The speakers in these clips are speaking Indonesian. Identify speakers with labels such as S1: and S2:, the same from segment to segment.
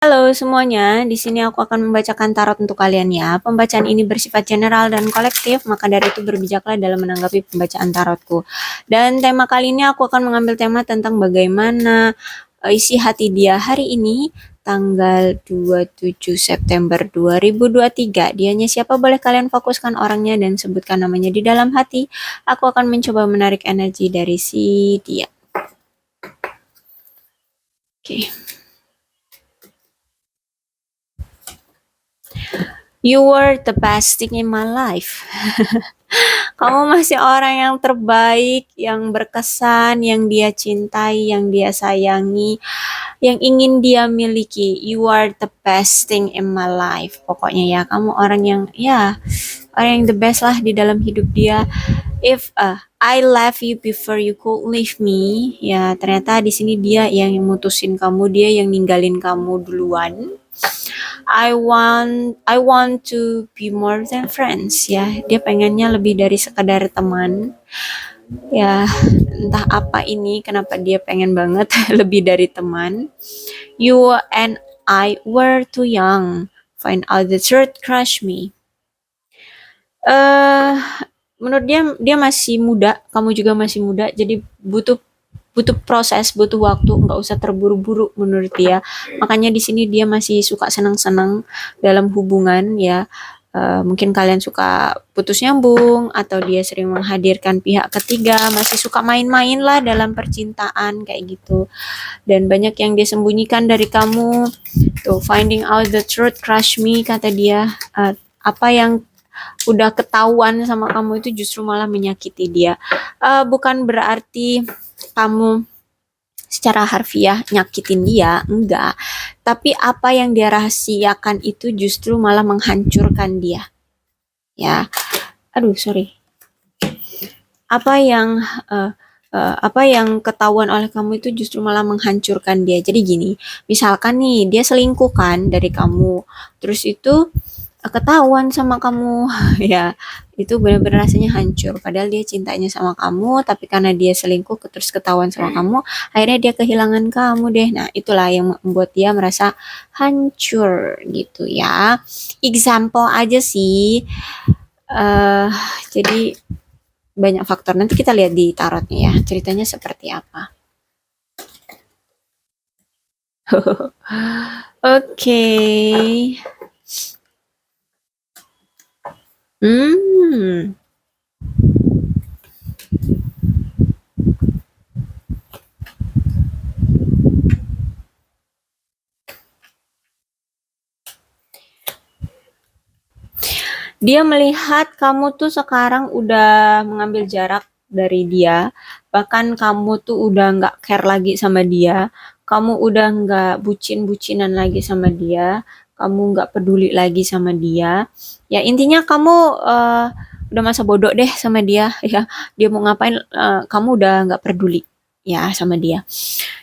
S1: Halo semuanya, di sini aku akan membacakan tarot untuk kalian ya. Pembacaan ini bersifat general dan kolektif, maka dari itu berbijaklah dalam menanggapi pembacaan tarotku. Dan tema kali ini aku akan mengambil tema tentang bagaimana isi hati dia hari ini, tanggal 27 September 2023. Dianya siapa? Boleh kalian fokuskan orangnya dan sebutkan namanya di dalam hati. Aku akan mencoba menarik energi dari si dia. Oke. You were the best thing in my life. Kamu masih orang yang terbaik, yang berkesan, yang dia cintai, yang dia sayangi, yang ingin dia miliki. You are the best thing in my life. Pokoknya ya, kamu orang yang orang yang the best lah di dalam hidup dia. If I left you before you could leave me, ya ternyata di sini dia yang mutusin kamu, dia yang ninggalin kamu duluan. I want to be more than friends, ya. Dia pengennya lebih dari sekadar teman. Ya, entah apa ini, kenapa dia pengen banget lebih dari teman. You and I were too young. Find out the truth, crush me. Eh, menurut dia masih muda, kamu juga masih muda, jadi butuh butuh proses, butuh waktu, nggak usah terburu-buru menurut dia. Makanya di sini dia masih suka senang-senang dalam hubungan ya. Mungkin kalian suka putus nyambung atau dia sering menghadirkan pihak ketiga, masih suka main-main lah dalam percintaan kayak gitu. Dan banyak yang dia sembunyikan dari kamu. Tuh, finding out the truth, crush me kata dia. Apa yang udah ketahuan sama kamu itu justru malah menyakiti dia. Bukan berarti kamu secara harfiah nyakitin dia, enggak. Tapi apa yang dia rahasiakan itu justru malah menghancurkan dia. Ya, aduh sorry. Apa yang uh, apa yang ketahuan oleh kamu itu justru malah menghancurkan dia. Jadi gini, misalkan nih dia selingkuh kan dari kamu, terus itu ketahuan sama kamu, ya itu benar-benar rasanya hancur. Padahal dia cintanya sama kamu, tapi karena dia selingkuh terus ketahuan sama kamu, akhirnya dia kehilangan kamu deh. Nah itulah yang membuat dia merasa hancur gitu ya. Example aja sih. eh jadi banyak faktor. Nanti kita lihat di tarotnya ya, ceritanya seperti apa. Oke. Hmm. Dia melihat kamu tuh sekarang udah mengambil jarak dari dia, bahkan kamu tuh udah nggak care lagi sama dia, kamu udah nggak bucin-bucinan lagi sama dia, kamu nggak peduli lagi sama dia. Ya intinya kamu udah masa bodoh deh sama dia, ya. Dia mau ngapain, kamu udah nggak peduli ya sama dia.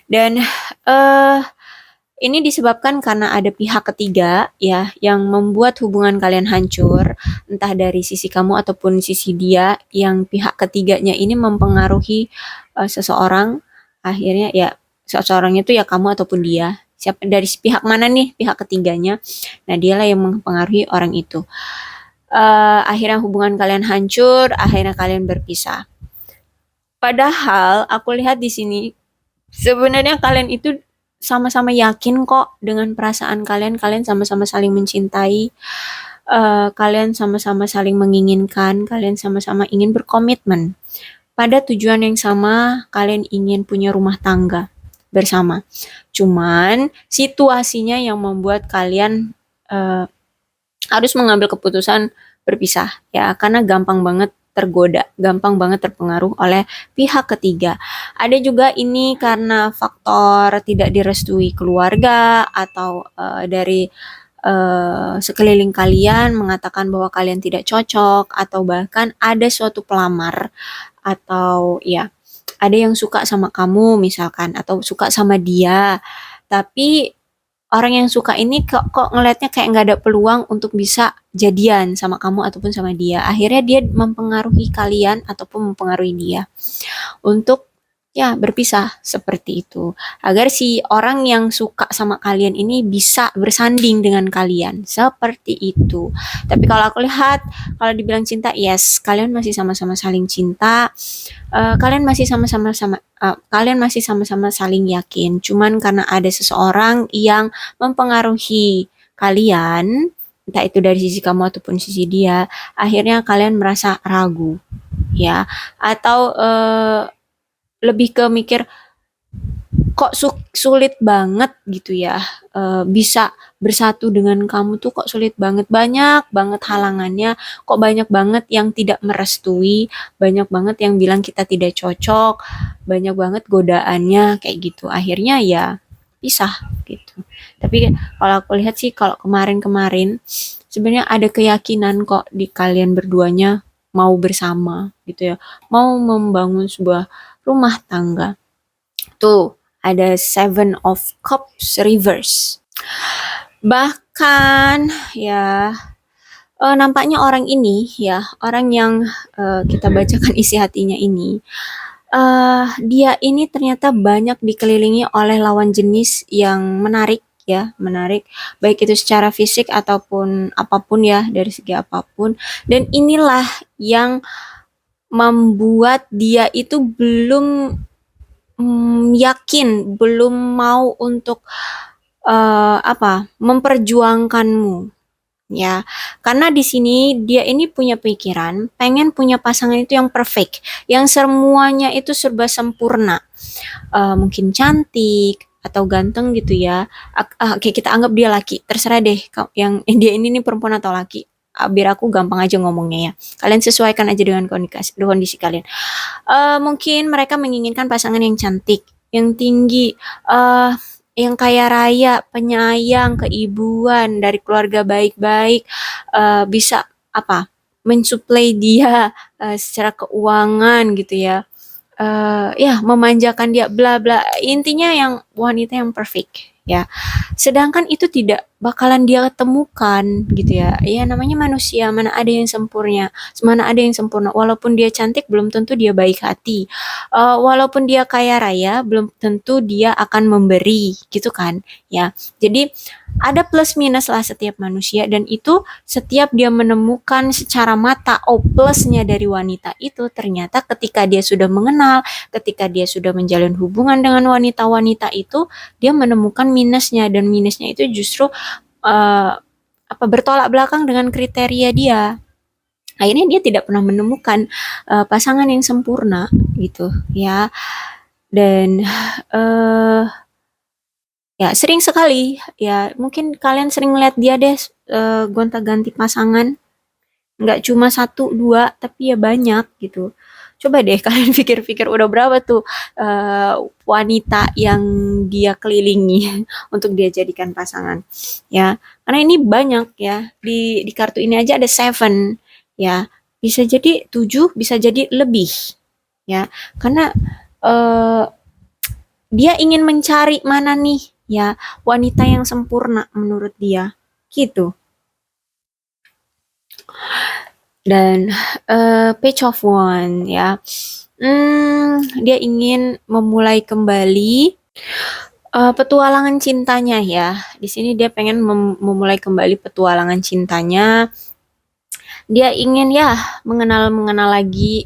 S1: Dan eh ini disebabkan karena ada pihak ketiga ya yang membuat hubungan kalian hancur, entah dari sisi kamu ataupun sisi dia, yang pihak ketiganya ini mempengaruhi seseorang, akhirnya ya seseorang itu ya kamu ataupun dia. Siapa dari pihak mana nih pihak ketiganya? Nah, dialah yang mempengaruhi orang itu. Akhirnya hubungan kalian hancur, akhirnya kalian berpisah. Padahal aku lihat di sini sebenarnya kalian itu sama-sama yakin kok dengan perasaan kalian, kalian sama-sama saling mencintai, kalian sama-sama saling menginginkan, kalian sama-sama ingin berkomitmen pada tujuan yang sama, kalian ingin punya rumah tangga bersama. Cuman situasinya yang membuat kalian harus mengambil keputusan berpisah ya, karena gampang banget tergoda, gampang banget terpengaruh oleh pihak ketiga. Ada juga ini karena faktor tidak direstui keluarga atau dari sekeliling kalian mengatakan bahwa kalian tidak cocok, atau bahkan ada suatu pelamar atau ya ada yang suka sama kamu misalkan atau suka sama dia, tapi orang yang suka ini kok ngelihatnya kayak nggak ada peluang untuk bisa jadian sama kamu ataupun sama dia. Akhirnya dia mempengaruhi kalian ataupun mempengaruhi dia untuk ya berpisah seperti itu. Agar si orang yang suka sama kalian ini bisa bersanding dengan kalian. Seperti itu. Tapi kalau aku lihat, kalau dibilang cinta, yes, kalian masih sama-sama saling cinta. Kalian masih sama-sama saling yakin. Cuman karena ada seseorang yang mempengaruhi kalian, entah itu dari sisi kamu ataupun sisi dia, akhirnya kalian merasa ragu, ya, atau lebih ke mikir kok sulit banget gitu ya, bisa bersatu dengan kamu tuh kok sulit banget, banyak banget halangannya, kok banyak banget yang tidak merestui, banyak banget yang bilang kita tidak cocok, banyak banget godaannya kayak gitu, akhirnya ya pisah gitu. Tapi kalau aku lihat sih, kalau kemarin-kemarin sebenarnya ada keyakinan kok di kalian berduanya mau bersama gitu ya, mau membangun sebuah rumah tangga. Tuh, ada Seven of Cups reverse. Bahkan ya, nampaknya orang ini ya, orang yang kita bacakan isi hatinya ini, dia ini ternyata banyak dikelilingi oleh lawan jenis yang menarik ya, menarik, baik itu secara fisik ataupun apapun ya, dari segi apapun. Dan inilah yang membuat dia itu belum yakin, belum mau untuk memperjuangkanmu, ya. Karena di sini dia ini punya pikiran, pengen punya pasangan itu yang perfect, yang semuanya itu serba sempurna. Mungkin cantik atau ganteng gitu ya. Oke, kita anggap dia laki, terserah deh yang dia ini nih perempuan atau laki. Biar aku gampang aja ngomongnya ya. Kalian sesuaikan aja dengan kondisi kalian. Mungkin mereka menginginkan pasangan yang cantik, yang tinggi, yang kaya raya, penyayang, keibuan, dari keluarga baik-baik, bisa mensuplai dia secara keuangan gitu ya. Ya memanjakan dia, bla bla. Intinya yang wanita yang perfect ya. Sedangkan itu tidak bakalan dia temukan gitu ya. Ya namanya manusia, mana ada yang sempurna, mana ada yang sempurna. Walaupun dia cantik belum tentu dia baik hati. Walaupun dia kaya raya belum tentu dia akan memberi gitu kan ya. Jadi ada plus minus lah setiap manusia, dan itu setiap dia menemukan secara mata, oh plusnya dari wanita itu ternyata ketika dia sudah mengenal, ketika dia sudah menjalin hubungan dengan wanita-wanita itu, dia menemukan minusnya, dan minusnya itu justru bertolak belakang dengan kriteria dia. Akhirnya dia tidak pernah menemukan pasangan yang sempurna gitu ya. Dan ya sering sekali ya, mungkin kalian sering lihat dia deh gonta-ganti pasangan, nggak cuma satu dua tapi ya banyak gitu. Coba deh kalian pikir-pikir udah berapa tuh wanita yang dia kelilingi untuk dia jadikan pasangan ya. Karena ini banyak ya, di kartu ini aja ada seven ya, bisa jadi 7, bisa jadi lebih ya. Karena eh, dia ingin mencari mana nih ya wanita yang sempurna menurut dia gitu. Dan Page of Wands ya, dia ingin memulai kembali petualangan cintanya ya. Di sini dia pengen memulai kembali petualangan cintanya. Dia ingin ya mengenal lagi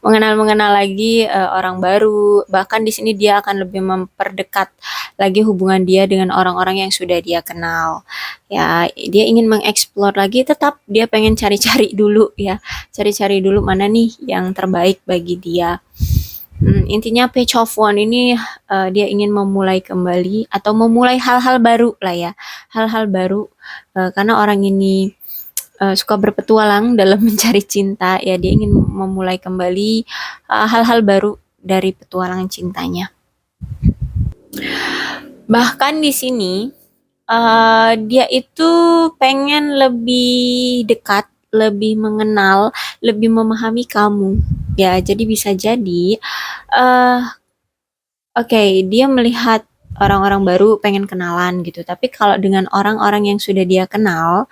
S1: mengenal lagi orang baru. Bahkan di sini dia akan lebih memperdekat lagi hubungan dia dengan orang-orang yang sudah dia kenal. Ya, dia ingin mengeksplor lagi, tetap dia pengen cari-cari dulu ya. Cari-cari dulu mana nih yang terbaik bagi dia. Intinya Page of Wands ini dia ingin memulai kembali atau memulai hal-hal baru lah ya. Hal-hal baru karena orang ini suka berpetualang dalam mencari cinta ya, dia ingin memulai kembali hal-hal baru dari petualangan cintanya. Bahkan di sini dia itu pengen lebih dekat, lebih mengenal, lebih memahami kamu ya. Jadi bisa jadi dia melihat orang-orang baru, pengen kenalan gitu. Tapi kalau dengan orang-orang yang sudah dia kenal,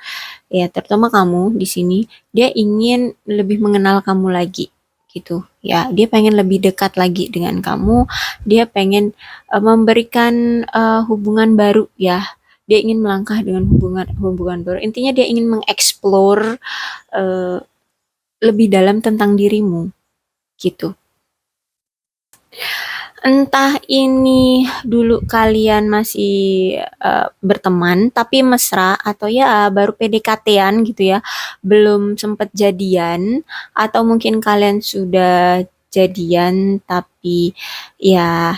S1: ya terutama kamu di sini, dia ingin lebih mengenal kamu lagi gitu ya. Dia pengen lebih dekat lagi dengan kamu, dia pengen memberikan hubungan baru ya. Dia ingin melangkah dengan hubungan hubungan baru. Intinya dia ingin mengeksplor eh, lebih dalam tentang dirimu gitu. Entah ini dulu kalian masih berteman tapi mesra atau ya baru PDKT-an gitu ya, belum sempet jadian, atau mungkin kalian sudah jadian tapi ya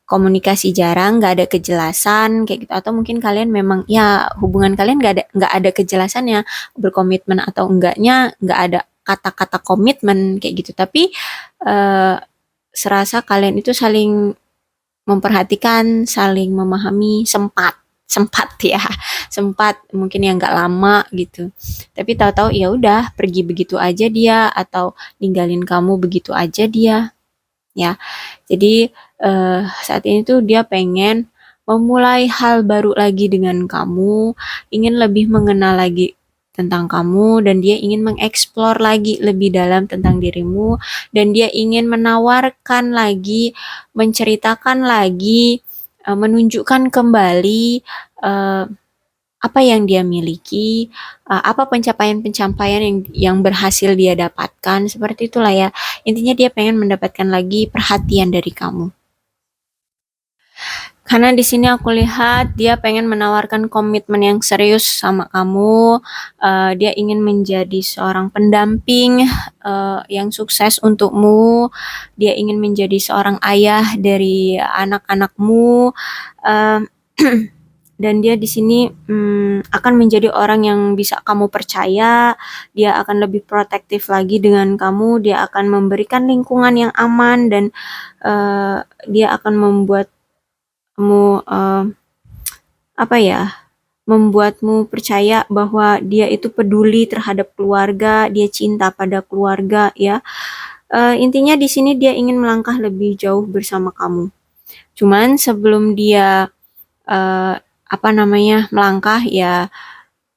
S1: komunikasi jarang, nggak ada kejelasan kayak gitu, atau mungkin kalian memang ya hubungan kalian nggak ada kejelasannya, berkomitmen atau enggaknya, nggak ada kata-kata komitmen kayak gitu, tapi eh, serasa kalian itu saling memperhatikan, saling memahami, sempat sempat ya, sempat mungkin yang nggak lama gitu. Tapi tahu-tahu ya udah pergi begitu aja dia, atau ninggalin kamu begitu aja dia, ya. Jadi saat ini tuh dia pengen memulai hal baru lagi dengan kamu, ingin lebih mengenal lagi tentang kamu, dan dia ingin mengeksplor lagi lebih dalam tentang dirimu, dan dia ingin menawarkan lagi, menceritakan lagi, menunjukkan kembali eh, apa yang dia miliki, apa pencapaian-pencapaian yang berhasil dia dapatkan, seperti itulah ya. Intinya dia pengen mendapatkan lagi perhatian dari kamu. Karena di sini aku lihat dia pengen menawarkan komitmen yang serius sama kamu. Dia ingin menjadi seorang pendamping yang sukses untukmu. Dia ingin menjadi seorang ayah dari anak-anakmu. Uh, dan dia di sini akan menjadi orang yang bisa kamu percaya. Dia akan lebih protektif lagi dengan kamu. Dia akan memberikan lingkungan yang aman, dan dia akan membuat kamu apa ya, membuatmu percaya bahwa dia itu peduli terhadap keluarga, dia cinta pada keluarga ya. Intinya di sini dia ingin melangkah lebih jauh bersama kamu. Cuman sebelum dia eh, apa namanya melangkah ya,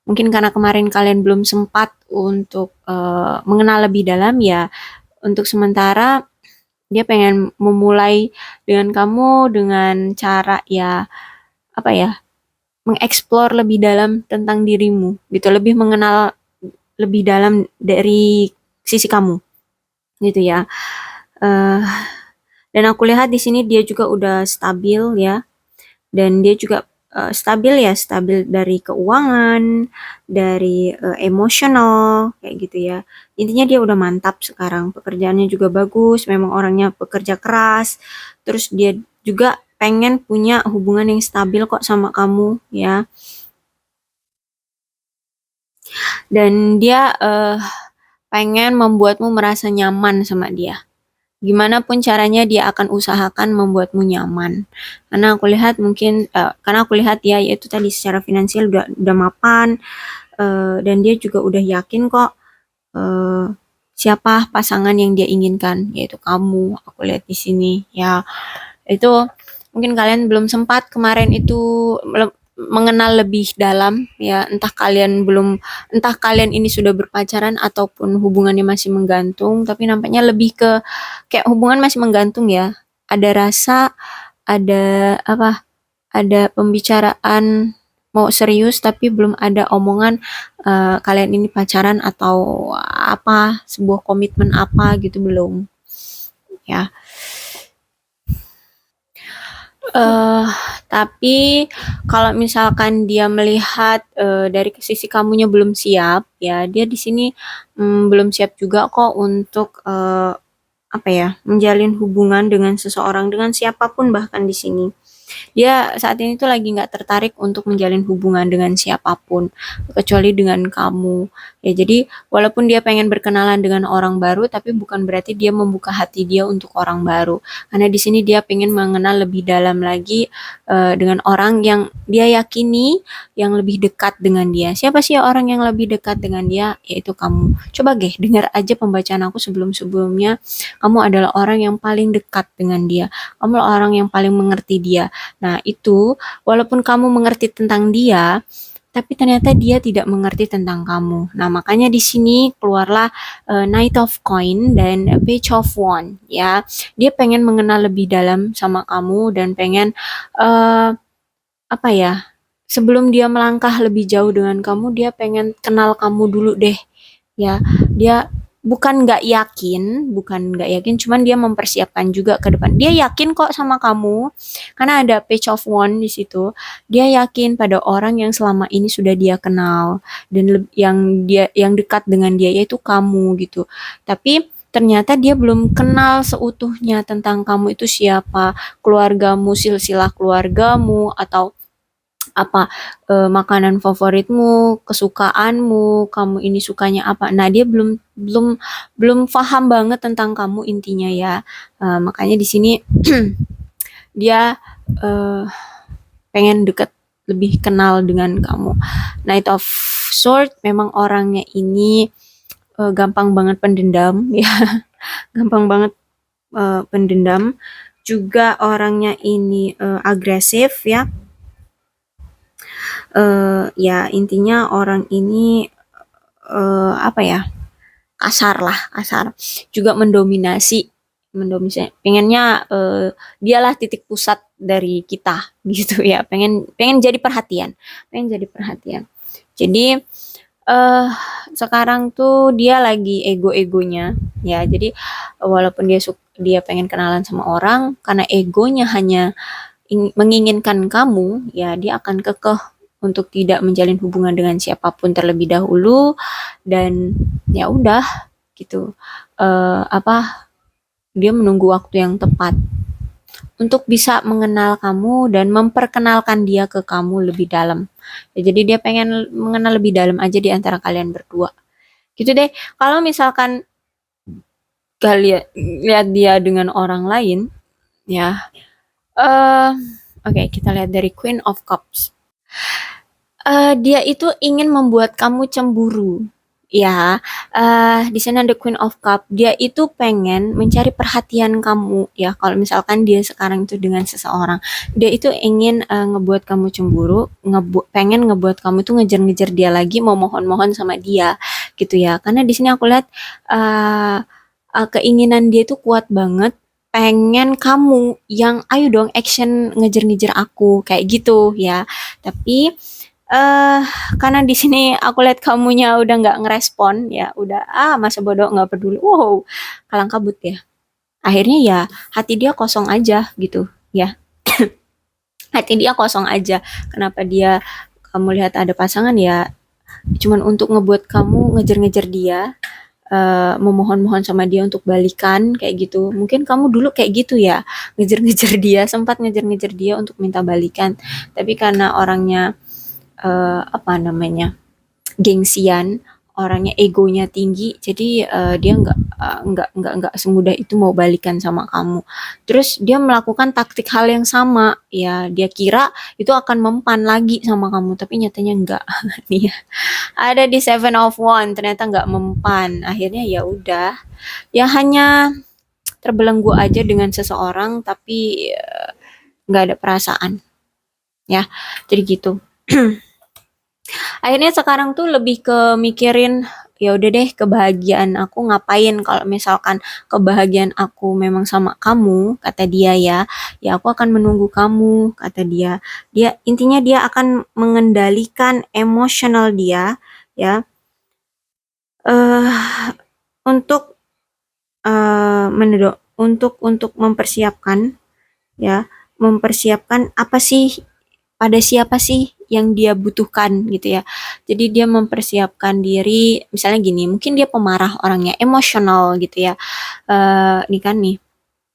S1: mungkin karena kemarin kalian belum sempat untuk mengenal lebih dalam ya, untuk sementara dia pengen memulai dengan kamu dengan cara ya, apa ya, mengeksplor lebih dalam tentang dirimu gitu, lebih mengenal lebih dalam dari sisi kamu gitu ya. Eh, dan aku lihat di sini dia juga udah stabil ya, dan dia juga stabil ya, stabil dari keuangan, dari emosional kayak gitu ya. Intinya dia udah mantap sekarang, pekerjaannya juga bagus, memang orangnya pekerja keras, terus dia juga pengen punya hubungan yang stabil kok sama kamu ya. Dan dia pengen membuatmu merasa nyaman sama dia. Gimana pun caranya dia akan usahakan membuatmu nyaman. Karena aku lihat mungkin karena aku lihat ya, yaitu tadi secara finansial udah mapan, dan dia juga udah yakin kok eh, siapa pasangan yang dia inginkan, yaitu kamu. Aku lihat di sini ya. Itu mungkin kalian belum sempat kemarin itu mengenal lebih dalam ya, entah kalian ini sudah berpacaran ataupun hubungannya masih menggantung, tapi nampaknya lebih ke kayak hubungan masih menggantung ya. Ada rasa, ada apa, ada pembicaraan mau serius tapi belum ada omongan kalian ini pacaran atau apa, sebuah komitmen apa gitu, belum ya. Eh, tapi kalau misalkan dia melihat dari sisi kamunya belum siap, ya dia di sini belum siap juga kok untuk apa ya, menjalin hubungan dengan seseorang, dengan siapapun bahkan di sini. Dia saat ini tuh lagi nggak tertarik untuk menjalin hubungan dengan siapapun, kecuali dengan kamu. Ya, jadi walaupun dia pengen berkenalan dengan orang baru, tapi bukan berarti dia membuka hati dia untuk orang baru. Karena di sini dia pengen mengenal lebih dalam lagi dengan orang yang dia yakini, yang lebih dekat dengan dia. Siapa sih orang yang lebih dekat dengan dia? Yaitu kamu. Coba dengar aja pembacaan aku sebelum-sebelumnya. Kamu adalah orang yang paling dekat dengan dia. Kamu orang yang paling mengerti dia. Nah, itu walaupun kamu mengerti tentang dia, tapi ternyata dia tidak mengerti tentang kamu. Nah, makanya di sini keluarlah Knight of Coin dan Page of Wand ya. Dia pengen mengenal lebih dalam sama kamu dan pengen uh, apa ya? Sebelum dia melangkah lebih jauh dengan kamu, dia pengen kenal kamu dulu deh. Ya, dia bukan nggak yakin, cuman dia mempersiapkan juga ke depan. Dia yakin kok sama kamu, karena ada Page of Wand di situ. Dia yakin pada orang yang selama ini sudah dia kenal dan yang dekat dengan dia yaitu kamu gitu. Tapi ternyata dia belum kenal seutuhnya tentang kamu itu siapa, keluargamu, silsilah keluargamu atau apa makanan favoritmu, kesukaanmu, kamu ini sukanya apa. Nah, dia belum belum belum paham banget tentang kamu intinya ya. Makanya di sini dia uh, pengen deket lebih kenal dengan kamu. Knight of Sword memang orangnya ini gampang banget pendendam ya, gampang banget pendendam. Juga orangnya ini agresif ya. Ya intinya orang ini apa ya, kasar lah, kasar, juga mendominasi, pengennya dialah titik pusat dari kita gitu ya, pengen jadi perhatian, jadi eh sekarang tuh dia lagi ego-egonya ya, jadi walaupun dia pengen kenalan sama orang, karena egonya hanya menginginkan kamu, ya dia akan kekeh untuk tidak menjalin hubungan dengan siapapun terlebih dahulu, dan ya udah gitu. Apa, dia menunggu waktu yang tepat untuk bisa mengenal kamu dan memperkenalkan dia ke kamu lebih dalam. Ya, jadi dia pengen mengenal lebih dalam aja di antara kalian berdua. Gitu deh. Kalau misalkan kalian lihat dia dengan orang lain, ya. eh Oke, kita lihat dari Queen of Cups. Dia itu ingin membuat kamu cemburu. Ya, di sana The Queen of Cup, dia itu pengen mencari perhatian kamu ya. Kalau misalkan dia sekarang itu dengan seseorang, dia itu ingin ngebuat kamu cemburu, pengen ngebuat kamu tuh ngejar-ngejar dia lagi, mau mohon-mohon sama dia gitu ya. Karena di sini aku lihat keinginan dia itu kuat banget, pengen kamu yang ayo dong action ngejar-ngejar aku kayak gitu ya. Tapi eh karena di sini aku lihat kamunya udah nggak ngerespon ya, udah masa bodoh nggak peduli, wow, kalang kabut ya. Akhirnya ya hati dia kosong aja gitu ya, hati dia kosong aja. Kenapa dia, kamu lihat ada pasangan ya, cuman untuk ngebuat kamu ngejar-ngejar dia, memohon-mohon sama dia untuk balikan kayak gitu. Mungkin kamu dulu kayak gitu ya, ngejar-ngejar dia, sempat ngejar-ngejar dia untuk minta balikan. Tapi karena orangnya apa namanya, gengsian, orangnya egonya tinggi, jadi dia nggak semudah itu mau balikan sama kamu. Terus dia melakukan taktik hal yang sama ya, dia kira itu akan mempan lagi sama kamu, tapi nyatanya enggak. Nih ya, ada di Seven of One, ternyata nggak mempan. Akhirnya ya udah, ya hanya terbelenggu aja dengan seseorang, tapi nggak ada perasaan ya, jadi gitu. Akhirnya sekarang tuh lebih ke mikirin, ya udah deh, kebahagiaan aku ngapain kalau misalkan kebahagiaan aku memang sama kamu, kata dia ya. Ya aku akan menunggu kamu, kata dia. Dia intinya dia akan mengendalikan emosional dia ya, eh untuk untuk mempersiapkan ya, mempersiapkan apa sih, pada siapa sih yang dia butuhkan gitu ya. Jadi dia mempersiapkan diri, misalnya gini, mungkin dia pemarah, orangnya emosional gitu ya. Ini kan nih,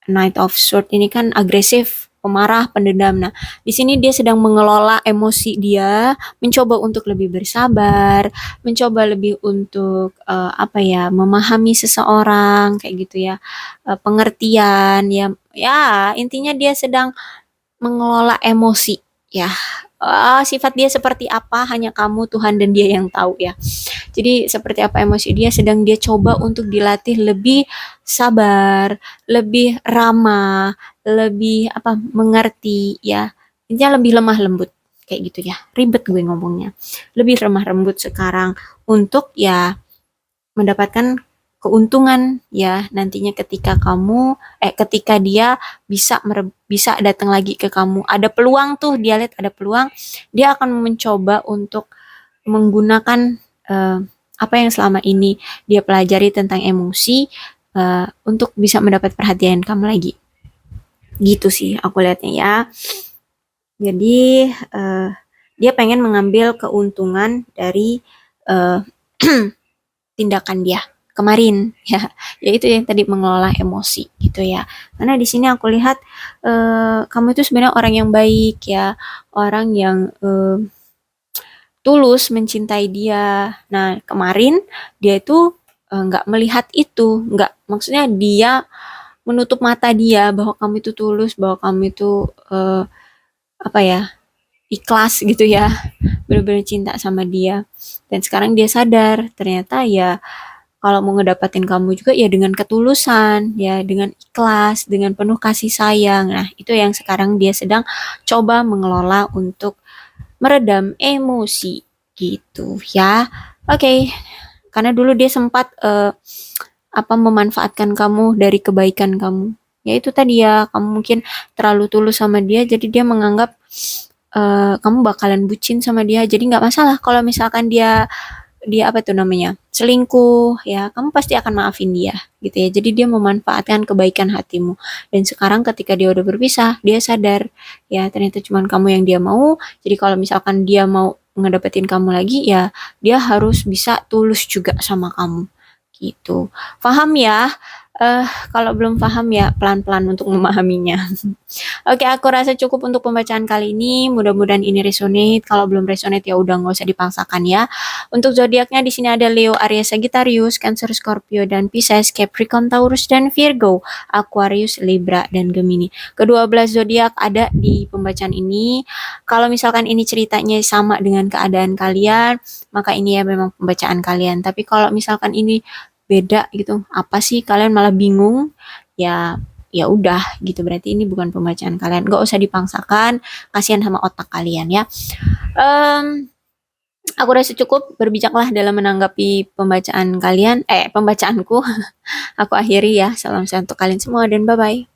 S1: Knight of Sword ini kan agresif, pemarah, pendendam. Nah, di sini dia sedang mengelola emosi dia, mencoba untuk lebih bersabar, mencoba lebih untuk apa ya, memahami seseorang kayak gitu ya, pengertian ya. Ya, intinya dia sedang mengelola emosi ya. Sifat dia seperti apa hanya kamu, Tuhan dan dia yang tahu ya. Jadi seperti apa emosi dia, sedang dia coba untuk dilatih lebih sabar, lebih ramah, lebih apa, mengerti ya. Intinya lebih lemah lembut kayak gitu ya. Ribet gue ngomongnya. Lebih remah lembut sekarang untuk ya mendapatkan keuntungan ya nantinya ketika dia bisa datang lagi ke kamu. Ada peluang tuh, dia lihat ada peluang, dia akan mencoba untuk menggunakan eh, apa yang selama ini dia pelajari tentang emosi untuk bisa mendapat perhatian kamu lagi. Gitu sih aku lihatnya ya. Jadi dia pengen mengambil keuntungan dari eh, tindakan dia kemarin ya, yaitu yang tadi mengelola emosi gitu ya. Karena di sini aku lihat kamu itu sebenarnya orang yang baik ya, orang yang tulus mencintai dia. Nah kemarin dia itu nggak melihat itu, nggak, maksudnya dia menutup mata dia bahwa kamu itu tulus, bahwa kamu itu apa ya, ikhlas gitu ya, benar-benar cinta sama dia. Dan sekarang dia sadar ternyata ya kalau mau ngedapatin kamu juga ya dengan ketulusan, ya dengan ikhlas, dengan penuh kasih sayang. Nah, itu yang sekarang dia sedang coba mengelola untuk meredam emosi gitu ya. Oke, karena dulu dia sempat memanfaatkan kamu dari kebaikan kamu. Ya itu tadi ya, kamu mungkin terlalu tulus sama dia, jadi dia menganggap kamu bakalan bucin sama dia. Jadi nggak masalah kalau misalkan dia dia apa tuh namanya selingkuh ya, kamu pasti akan maafin dia gitu ya. Jadi dia memanfaatkan kebaikan hatimu, dan sekarang ketika dia udah berpisah dia sadar ya ternyata cuman kamu yang dia mau. Jadi kalau misalkan dia mau ngedapetin kamu lagi ya, dia harus bisa tulus juga sama kamu gitu. Paham ya? Kalau belum paham ya pelan-pelan untuk memahaminya. Oke, aku rasa cukup untuk pembacaan kali ini. Mudah-mudahan ini resonate. Kalau belum resonate ya udah nggak usah dipaksakan ya. Untuk zodiaknya di sini ada Leo, Aries, Sagittarius, Cancer, Scorpio, dan Pisces, Capricorn, Taurus, dan Virgo, Aquarius, Libra, dan Gemini. Kedua belas zodiak ada di pembacaan ini. Kalau misalkan ini ceritanya sama dengan keadaan kalian, maka ini ya memang pembacaan kalian. Tapi kalau misalkan ini beda gitu, apa sih kalian malah bingung, ya ya udah gitu, berarti ini bukan pembacaan kalian. Gak usah dipaksakan, kasihan sama otak kalian ya. Aku rasa cukup berbijaklah dalam menanggapi pembacaanku. Aku akhiri ya. Salam sehat untuk kalian semua dan bye bye.